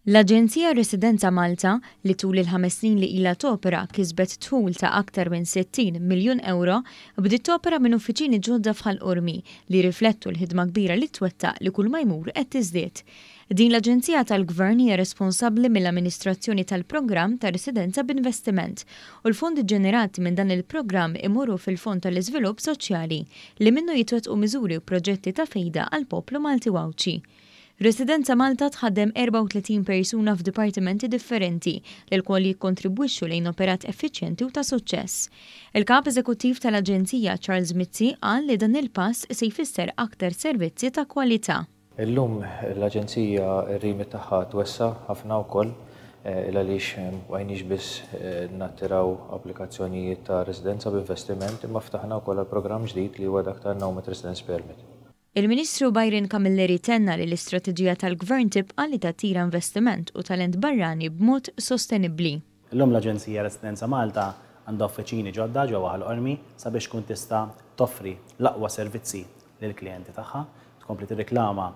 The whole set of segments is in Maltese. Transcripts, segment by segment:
L-Aġenzija Residenza Malta li tul il-5 snin li ilha topera kisbet tħul ta' aktar minn 60 miljun euro bdiet topera minn uffiċini ġodda f'Ħall-Qormi li riflettu l-ħidma kbira li twettaq li kull ma jmur qed tiżdied. Din l-Aġenzija tal-Gvern hija responsabbli mill-amministrazzjoni tal-programm ta' residenza b'investiment u l-fondi ġenerati minn dan il-programm imorru fil-Fond tal-Iżvilupp Soċjali li minnu jitwettqu miżuri u proġetti ta' fejda għall poplu Malti Wawċi. Residenza Malta tħaddem 34 persuna f'dipartimenti differenti lil kwali jikkontribwixxu lejn operat effiċjenti u ta' suċċess. Il-kap eżekuttiv tal-Aġenzija Charles Mizzi qal li dan il-pass se jfisser aktar servizzi ta' kwalità. Illum l-Aġenzija r-rimit tagħha twessa ħafna wkoll għaliex għajniex biss nattiraw applikazzjonijiet ta' residenza b'investiment imma ftaħna wkoll għal programm ġdid li huwa dak ta' Nomad Residence Permit. Il-Ministru Byron Camilleri tenna li l-istrateġija tal-Gvern tibqa' li tattira investiment u talent barrani b'mod sostenibbli. Illum l-Aġenzija Residenza Malta għandha uffiċini ġodda ġewwa Ħall-Qormi sabiex tkun tista' toffri l-aqwa servizzi lill-klijenti tagħha, tkompli tirriklama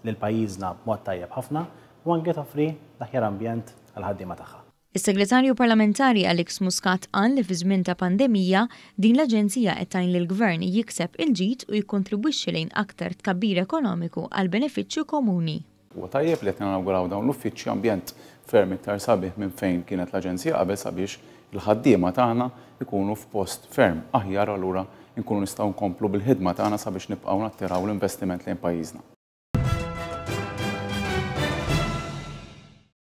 lil pajjiżna b'mod tajjeb ħafna u anke toffri l-aħjar ambjent għall-ħaddiema tagħha. Is-Segretarju Parlamentari Alex Muscat qal li fi żmien ta' pandemija din l-Aġenzija qed tgħin lill-Gvern jikseb il-ġid u jikkontribwixxi lejn aktar tkabbir ekonomiku għal benefiċċju komuni. Huwa tajjeb li qed inauguraw dawn l-uffiċċji ambjent ferm iktar sabiħ minn fejn kienet l-Aġenzija qabel sabiex il-ħaddiema tagħna ikunu f'post ferm aħjar allura nkunu nistgħu nkomplu bil-ħidma tagħna sabiex nibqgħu nattiraw l-investiment lejn pajjiżna.